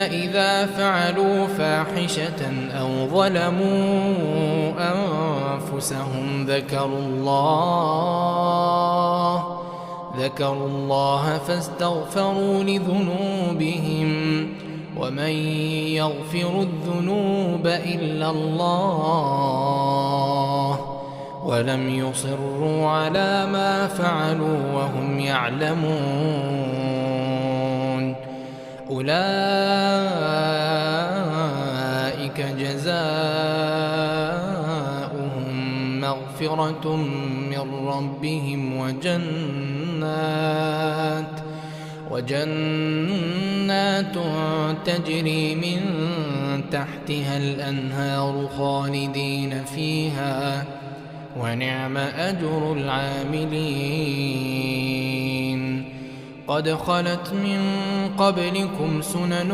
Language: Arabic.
إذا فعلوا فاحشة أو ظلموا أنفسهم ذكروا الله فاستغفروا لذنوبهم ومن يغفر الذنوب إلا الله ولم يصروا على ما فعلوا وهم يعلمون أولئك جزاؤهم مغفرة من ربهم وجنات تجري من تحتها الأنهار خالدين فيها ونعم أجر العاملين قد خلت من قبلكم سنن